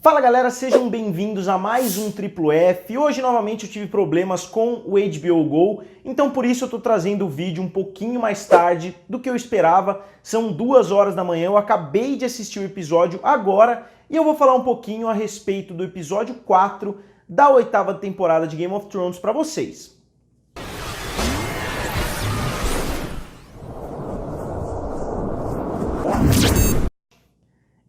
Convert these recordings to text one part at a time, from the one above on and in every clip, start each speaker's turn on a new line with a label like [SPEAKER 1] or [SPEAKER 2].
[SPEAKER 1] Fala galera, sejam bem-vindos a mais um Triplo F. Hoje novamente eu tive problemas com o HBO Go, então por isso eu tô trazendo o vídeo um pouquinho mais tarde do que eu esperava. São 2 horas da manhã, eu acabei de assistir o episódio agora e eu vou falar um pouquinho a respeito do episódio 4 da 8ª temporada de Game of Thrones para vocês.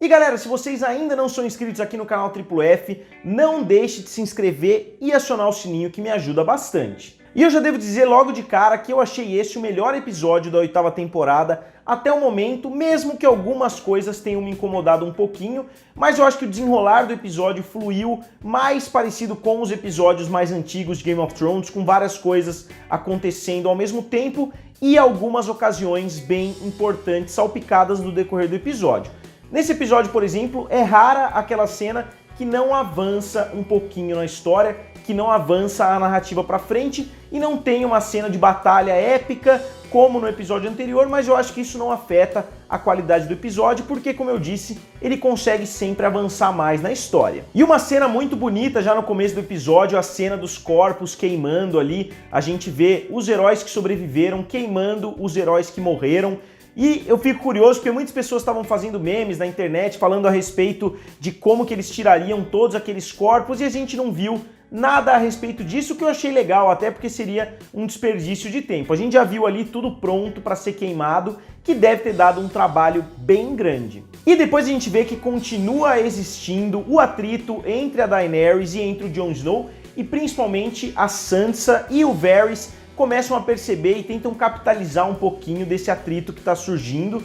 [SPEAKER 1] E galera, se vocês ainda não são inscritos aqui no canal Triplo F, não deixe de se inscrever e acionar o sininho que me ajuda bastante. E eu já devo dizer logo de cara que eu achei este o melhor episódio da 8ª temporada até o momento, mesmo que algumas coisas tenham me incomodado um pouquinho, mas eu acho que o desenrolar do episódio fluiu mais parecido com os episódios mais antigos de Game of Thrones, com várias coisas acontecendo ao mesmo tempo e algumas ocasiões bem importantes salpicadas no decorrer do episódio. Nesse episódio, por exemplo, é rara aquela cena que não avança um pouquinho na história, que não avança a narrativa pra frente e não tem uma cena de batalha épica como no episódio anterior, mas eu acho que isso não afeta a qualidade do episódio, porque, como eu disse, ele consegue sempre avançar mais na história. E uma cena muito bonita já no começo do episódio, a cena dos corpos queimando ali, a gente vê os heróis que sobreviveram queimando os heróis que morreram. E eu fico curioso porque muitas pessoas estavam fazendo memes na internet falando a respeito de como que eles tirariam todos aqueles corpos e a gente não viu nada a respeito disso, que eu achei legal, até porque seria um desperdício de tempo. A gente já viu ali tudo pronto para ser queimado, que deve ter dado um trabalho bem grande. E depois a gente vê que continua existindo o atrito entre a Daenerys e entre o Jon Snow, e principalmente a Sansa e o Varys começam a perceber e tentam capitalizar um pouquinho desse atrito que está surgindo.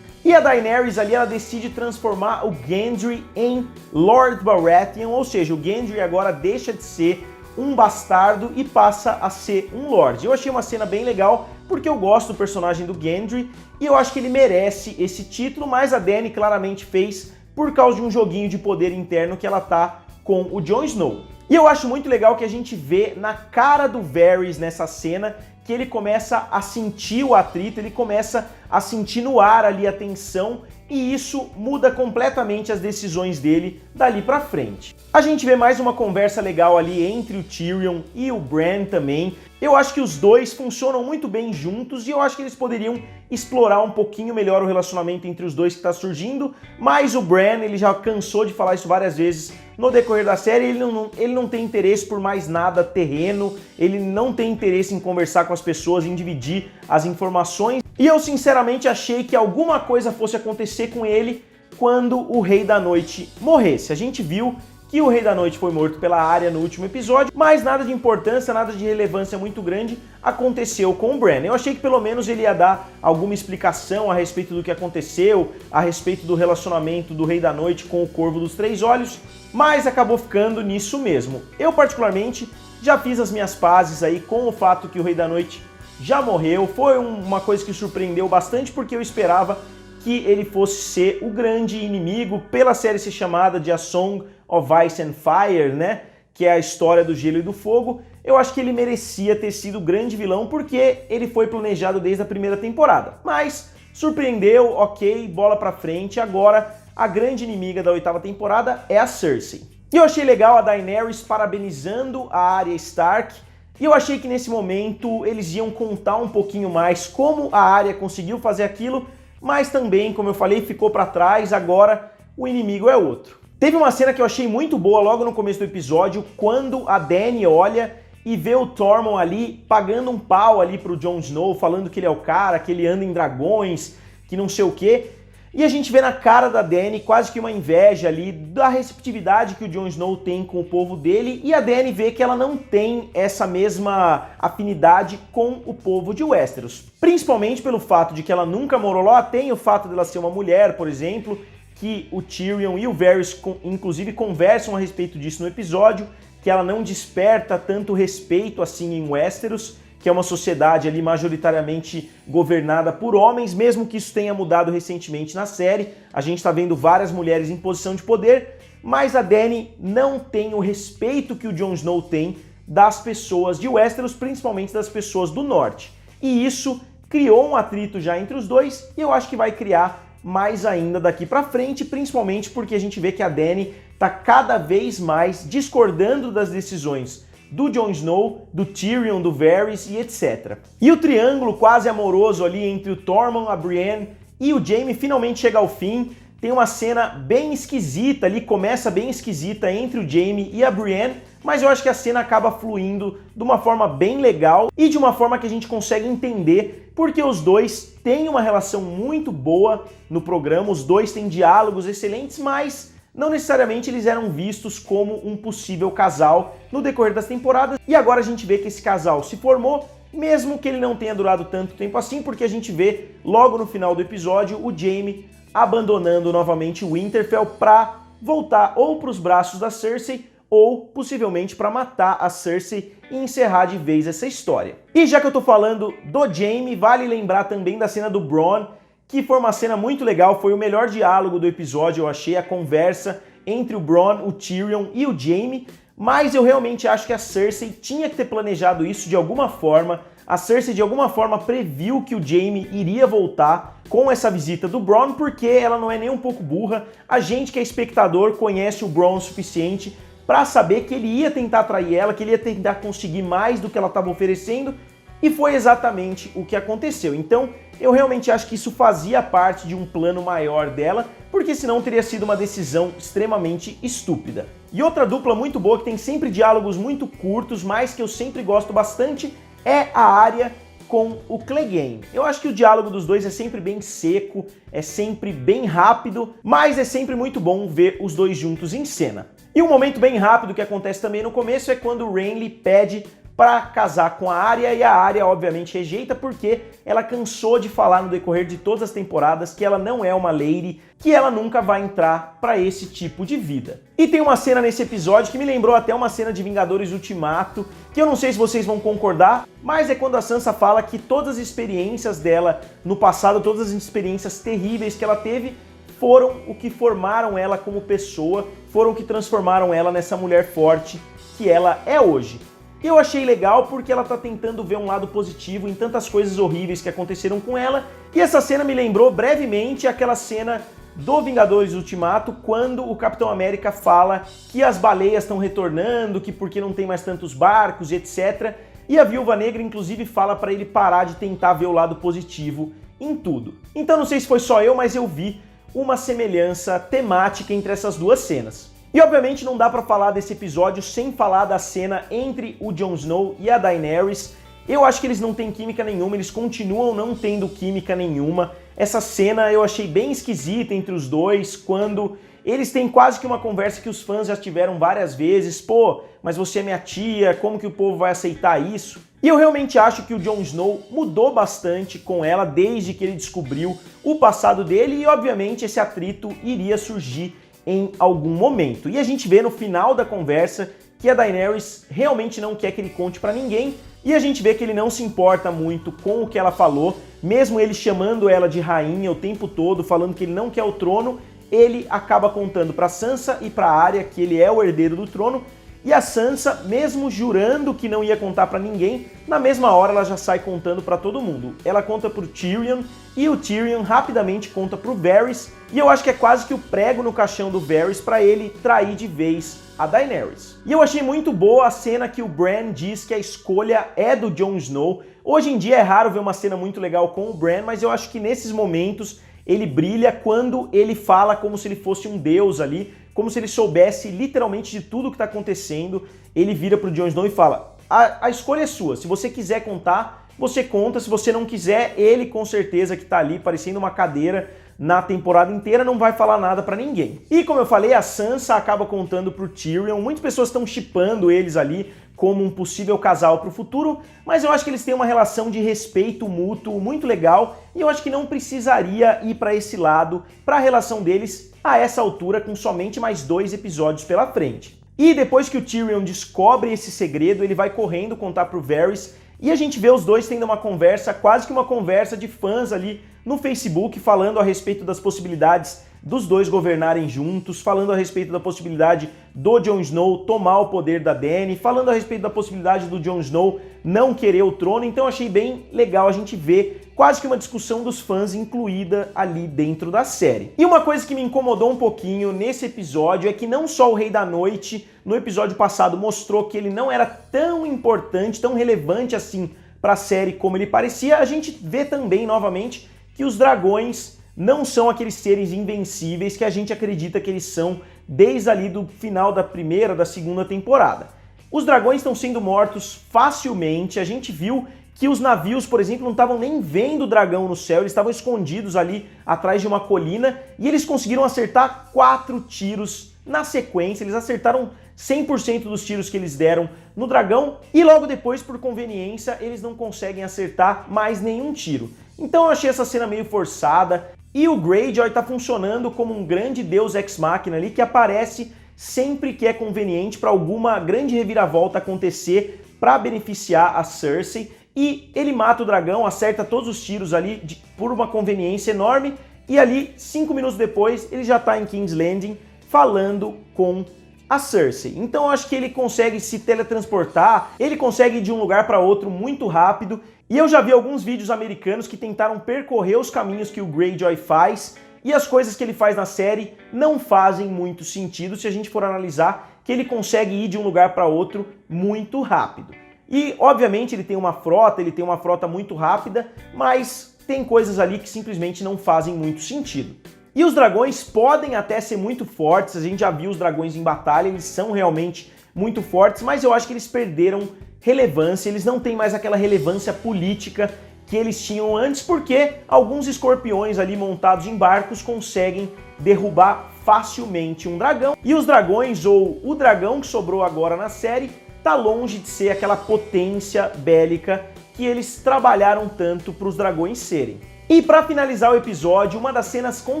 [SPEAKER 1] E a Daenerys ali, ela decide transformar o Gendry em Lord Baratheon, ou seja, o Gendry agora deixa de ser um bastardo e passa a ser um Lord. Eu achei uma cena bem legal, porque eu gosto do personagem do Gendry e eu acho que ele merece esse título, mas a Dany claramente fez por causa de um joguinho de poder interno que ela tá com o Jon Snow. E eu acho muito legal que a gente vê na cara do Varys nessa cena que ele começa a sentir o atrito, ele começa a sentir no ar ali a tensão e isso muda completamente as decisões dele dali pra frente. A gente vê mais uma conversa legal ali entre o Tyrion e o Bran também. Eu acho que os dois funcionam muito bem juntos e eu acho que eles poderiam explorar um pouquinho melhor o relacionamento entre os dois que está surgindo, mas o Bran, ele já cansou de falar isso várias vezes no decorrer da série, ele não tem interesse por mais nada terreno, ele não tem interesse em conversar com as pessoas, em dividir as informações, e eu sinceramente achei que alguma coisa fosse acontecer com ele quando o Rei da Noite morresse. A gente viu que o Rei da Noite foi morto pela Arya no último episódio, mas nada de importância, nada de relevância muito grande aconteceu com o Bran. Eu achei que pelo menos ele ia dar alguma explicação a respeito do que aconteceu, a respeito do relacionamento do Rei da Noite com o Corvo dos Três Olhos, mas acabou ficando nisso mesmo. Eu particularmente já fiz as minhas pazes aí com o fato que o Rei da Noite já morreu, foi uma coisa que surpreendeu bastante porque eu esperava que ele fosse ser o grande inimigo pela série ser chamada de A Song of Ice and Fire, né? Que é a história do gelo e do fogo. Eu acho que ele merecia ter sido o grande vilão porque ele foi planejado desde a primeira temporada. Mas surpreendeu, ok, bola pra frente. Agora a grande inimiga da 8ª temporada é a Cersei. E eu achei legal a Daenerys parabenizando a Arya Stark. E eu achei que nesse momento eles iam contar um pouquinho mais como a Arya conseguiu fazer aquilo, mas também, como eu falei, ficou pra trás, agora o inimigo é outro. Teve uma cena que eu achei muito boa logo no começo do episódio, quando a Dany olha e vê o Tormund ali pagando um pau ali pro Jon Snow, falando que ele é o cara, que ele anda em dragões, que não sei o quê. E a gente vê na cara da Dany quase que uma inveja ali da receptividade que o Jon Snow tem com o povo dele, e a Dany vê que ela não tem essa mesma afinidade com o povo de Westeros. Principalmente pelo fato de que ela nunca morou lá, tem o fato dela ser uma mulher, por exemplo, que o Tyrion e o Varys inclusive conversam a respeito disso no episódio, que ela não desperta tanto respeito assim em Westeros, que é uma sociedade ali majoritariamente governada por homens, mesmo que isso tenha mudado recentemente na série. A gente está vendo várias mulheres em posição de poder, mas a Dany não tem o respeito que o Jon Snow tem das pessoas de Westeros, principalmente das pessoas do norte. E isso criou um atrito já entre os dois, e eu acho que vai criar mais ainda daqui pra frente, principalmente porque a gente vê que a Dany tá cada vez mais discordando das decisões do Jon Snow, do Tyrion, do Varys e etc. E o triângulo quase amoroso ali entre o Tormund, a Brienne e o Jaime finalmente chega ao fim. Tem uma cena bem esquisita ali, começa bem esquisita entre o Jaime e a Brienne, mas eu acho que a cena acaba fluindo de uma forma bem legal e de uma forma que a gente consegue entender porque os dois têm uma relação muito boa no programa, os dois têm diálogos excelentes, mas não necessariamente eles eram vistos como um possível casal no decorrer das temporadas. E agora a gente vê que esse casal se formou, mesmo que ele não tenha durado tanto tempo assim, porque a gente vê logo no final do episódio o Jaime abandonando novamente o Winterfell para voltar ou para os braços da Cersei ou possivelmente para matar a Cersei e encerrar de vez essa história. E já que eu tô falando do Jaime, vale lembrar também da cena do Bronn, que foi uma cena muito legal, foi o melhor diálogo do episódio, eu achei, a conversa entre o Bronn, o Tyrion e o Jaime, mas eu realmente acho que a Cersei tinha que ter planejado isso de alguma forma. A Cersei de alguma forma previu que o Jaime iria voltar com essa visita do Bronn, porque ela não é nem um pouco burra. A gente que é espectador conhece o Bronn o suficiente para saber que ele ia tentar atrair ela, que ele ia tentar conseguir mais do que ela estava oferecendo, e foi exatamente o que aconteceu. Então, eu realmente acho que isso fazia parte de um plano maior dela, porque senão teria sido uma decisão extremamente estúpida. E outra dupla muito boa, que tem sempre diálogos muito curtos, mas que eu sempre gosto bastante, é a Arya com o Clegane. Eu acho que o diálogo dos dois é sempre bem seco, é sempre bem rápido, mas é sempre muito bom ver os dois juntos em cena. E um momento bem rápido que acontece também no começo é quando o Renly pede para casar com a Arya, e a Arya obviamente rejeita porque ela cansou de falar no decorrer de todas as temporadas que ela não é uma lady, que ela nunca vai entrar para esse tipo de vida. E tem uma cena nesse episódio que me lembrou até uma cena de Vingadores Ultimato, que eu não sei se vocês vão concordar, mas é quando a Sansa fala que todas as experiências dela no passado, todas as experiências terríveis que ela teve, foram o que formaram ela como pessoa, foram o que transformaram ela nessa mulher forte que ela é hoje. E eu achei legal porque ela tá tentando ver um lado positivo em tantas coisas horríveis que aconteceram com ela. E essa cena me lembrou brevemente aquela cena do Vingadores Ultimato, quando o Capitão América fala que as baleias estão retornando, que porque não tem mais tantos barcos, etc. E a Viúva Negra, inclusive, fala para ele parar de tentar ver o lado positivo em tudo. Então não sei se foi só eu, mas eu vi uma semelhança temática entre essas duas cenas. E obviamente não dá pra falar desse episódio sem falar da cena entre o Jon Snow e a Daenerys. Eu acho que eles não têm química nenhuma, eles continuam não tendo química nenhuma. Essa cena eu achei bem esquisita entre os dois, quando eles têm quase que uma conversa que os fãs já tiveram várias vezes. Pô, mas você é minha tia, como que o povo vai aceitar isso? E eu realmente acho que o Jon Snow mudou bastante com ela desde que ele descobriu o passado dele e obviamente esse atrito iria surgir em algum momento. E a gente vê no final da conversa que a Daenerys realmente não quer que ele conte pra ninguém, e a gente vê que ele não se importa muito com o que ela falou, mesmo ele chamando ela de rainha o tempo todo, falando que ele não quer o trono, ele acaba contando pra Sansa e pra Arya que ele é o herdeiro do trono, e a Sansa, mesmo jurando que não ia contar pra ninguém, na mesma hora ela já sai contando pra todo mundo. Ela conta pro Tyrion, e o Tyrion rapidamente conta pro Varys, e eu acho que é quase que o prego no caixão do Varys pra ele trair de vez a Daenerys. E eu achei muito boa a cena que o Bran diz que a escolha é do Jon Snow. Hoje em dia é raro ver uma cena muito legal com o Bran, mas eu acho que nesses momentos ele brilha quando ele fala como se ele fosse um deus ali, como se ele soubesse literalmente de tudo que está acontecendo. Ele vira pro Jon Snow e fala: a escolha é sua, se você quiser contar, você conta, se você não quiser, ele com certeza que tá ali parecendo uma cadeira na temporada inteira, não vai falar nada pra ninguém. E como eu falei, a Sansa acaba contando pro Tyrion, muitas pessoas estão shippando eles ali como um possível casal pro futuro, mas eu acho que eles têm uma relação de respeito mútuo muito legal, e eu acho que não precisaria ir pra esse lado, pra relação deles a essa altura, com somente mais 2 episódios pela frente. E depois que o Tyrion descobre esse segredo, ele vai correndo contar pro Varys, e a gente vê os dois tendo uma conversa, quase que uma conversa de fãs ali no Facebook, falando a respeito das possibilidades dos dois governarem juntos, falando a respeito da possibilidade do Jon Snow tomar o poder da Dany, falando a respeito da possibilidade do Jon Snow não querer o trono. Então achei bem legal a gente ver quase que uma discussão dos fãs incluída ali dentro da série. E uma coisa que me incomodou um pouquinho nesse episódio é que não só o Rei da Noite, no episódio passado, mostrou que ele não era tão importante, tão relevante assim para a série como ele parecia, a gente vê também, novamente, que os dragões não são aqueles seres invencíveis que a gente acredita que eles são desde ali do final da primeira, da segunda temporada. Os dragões estão sendo mortos facilmente, a gente viu que os navios, por exemplo, não estavam nem vendo o dragão no céu, eles estavam escondidos ali atrás de uma colina e eles conseguiram acertar 4 tiros na sequência, eles acertaram 100% dos tiros que eles deram no dragão e logo depois, por conveniência, eles não conseguem acertar mais nenhum tiro. Então eu achei essa cena meio forçada e o Greyjoy tá funcionando como um grande deus ex-machina ali que aparece sempre que é conveniente para alguma grande reviravolta acontecer para beneficiar a Cersei. E ele mata o dragão, acerta todos os tiros ali por uma conveniência enorme. E ali, 5 minutos depois, ele já está em King's Landing falando com a Cersei. Então eu acho que ele consegue se teletransportar, ele consegue ir de um lugar para outro muito rápido. E eu já vi alguns vídeos americanos que tentaram percorrer os caminhos que o Greyjoy faz. E as coisas que ele faz na série não fazem muito sentido se a gente for analisar que ele consegue ir de um lugar para outro muito rápido. E, obviamente, ele tem uma frota muito rápida, mas tem coisas ali que simplesmente não fazem muito sentido. E os dragões podem até ser muito fortes, a gente já viu os dragões em batalha, eles são realmente muito fortes, mas eu acho que eles perderam relevância, eles não têm mais aquela relevância política que eles tinham antes, porque alguns escorpiões ali montados em barcos conseguem derrubar facilmente um dragão. E os dragões, ou o dragão que sobrou agora na série, tá longe de ser aquela potência bélica que eles trabalharam tanto para os dragões serem. E para finalizar o episódio, uma das cenas com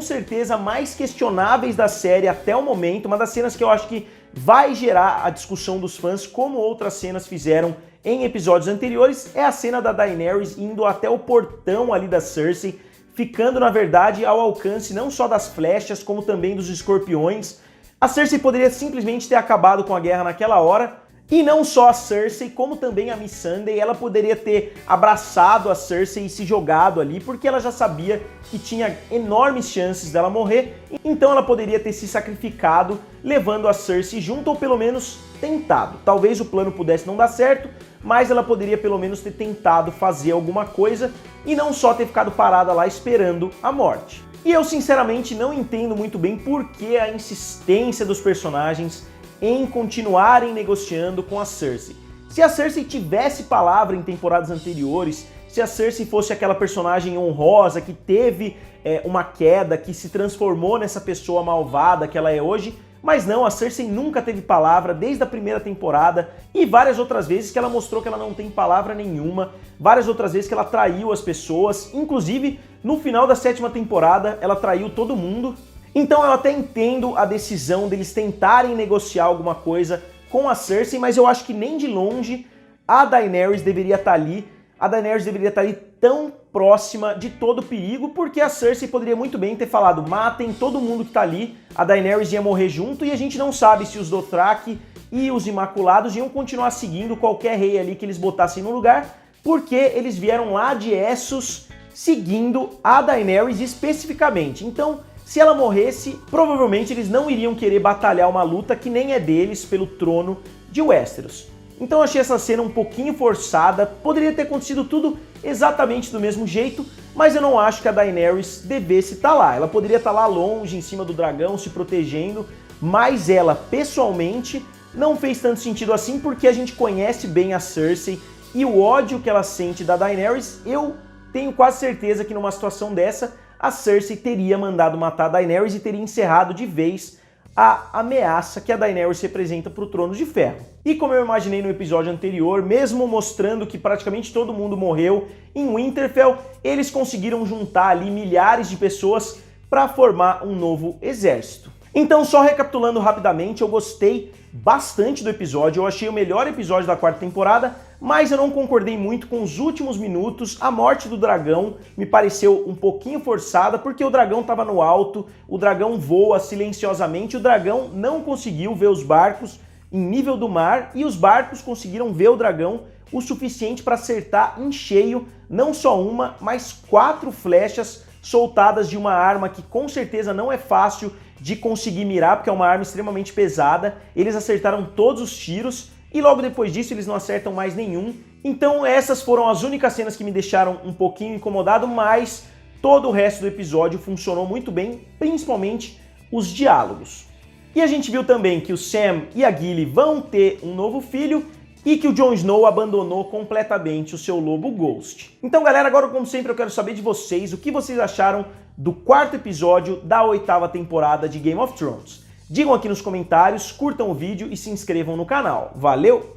[SPEAKER 1] certeza mais questionáveis da série até o momento, uma das cenas que eu acho que vai gerar a discussão dos fãs, como outras cenas fizeram em episódios anteriores, é a cena da Daenerys indo até o portão ali da Cersei, ficando na verdade ao alcance não só das flechas, como também dos escorpiões. A Cersei poderia simplesmente ter acabado com a guerra naquela hora. E não só a Cersei, como também a Missandei, ela poderia ter abraçado a Cersei e se jogado ali, porque ela já sabia que tinha enormes chances dela morrer, então ela poderia ter se sacrificado, levando a Cersei junto, ou pelo menos tentado. Talvez o plano pudesse não dar certo, mas ela poderia pelo menos ter tentado fazer alguma coisa, e não só ter ficado parada lá esperando a morte. E eu sinceramente não entendo muito bem por que a insistência dos personagens em continuarem negociando com a Cersei. Se a Cersei tivesse palavra em temporadas anteriores, se a Cersei fosse aquela personagem honrosa que teve uma queda, que se transformou nessa pessoa malvada que ela é hoje, mas não, a Cersei nunca teve palavra desde a primeira temporada e várias outras vezes que ela mostrou que ela não tem palavra nenhuma, várias outras vezes que ela traiu as pessoas, inclusive no final da 7ª temporada ela traiu todo mundo. Então eu até entendo a decisão deles tentarem negociar alguma coisa com a Cersei, mas eu acho que nem de longe a Daenerys deveria estar ali. A Daenerys deveria estar ali tão próxima de todo o perigo, porque a Cersei poderia muito bem ter falado: matem todo mundo que tá ali, a Daenerys ia morrer junto, e a gente não sabe se os Dothraki e os Imaculados iam continuar seguindo qualquer rei ali que eles botassem no lugar, porque eles vieram lá de Essos seguindo a Daenerys especificamente. Então, se ela morresse, provavelmente eles não iriam querer batalhar uma luta que nem é deles pelo trono de Westeros. Então eu achei essa cena um pouquinho forçada, poderia ter acontecido tudo exatamente do mesmo jeito, mas eu não acho que a Daenerys devesse estar lá. Ela poderia estar lá longe, em cima do dragão, se protegendo, mas ela, pessoalmente, não fez tanto sentido assim, porque a gente conhece bem a Cersei e o ódio que ela sente da Daenerys. Eu tenho quase certeza que numa situação dessa, a Cersei teria mandado matar a Daenerys e teria encerrado de vez a ameaça que a Daenerys representa para o Trono de Ferro. E como eu imaginei no episódio anterior, mesmo mostrando que praticamente todo mundo morreu em Winterfell, eles conseguiram juntar ali milhares de pessoas para formar um novo exército. Então, só recapitulando rapidamente, eu gostei bastante do episódio, eu achei o melhor episódio da 4ª temporada, mas eu não concordei muito com os últimos minutos. A morte do dragão me pareceu um pouquinho forçada, porque o dragão estava no alto, o dragão voa silenciosamente, o dragão não conseguiu ver os barcos em nível do mar, e os barcos conseguiram ver o dragão o suficiente para acertar em cheio não só uma, mas 4 flechas soltadas de uma arma que com certeza não é fácil de conseguir mirar, porque é uma arma extremamente pesada. Eles acertaram todos os tiros e logo depois disso eles não acertam mais nenhum. Então essas foram as únicas cenas que me deixaram um pouquinho incomodado, mas todo o resto do episódio funcionou muito bem, principalmente os diálogos. E a gente viu também que o Sam e a Gilly vão ter um novo filho e que o Jon Snow abandonou completamente o seu lobo Ghost. Então, galera, agora como sempre eu quero saber de vocês o que vocês acharam do 4º episódio da 8ª temporada de Game of Thrones. Digam aqui nos comentários, curtam o vídeo e se inscrevam no canal. Valeu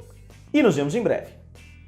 [SPEAKER 1] e nos vemos em breve.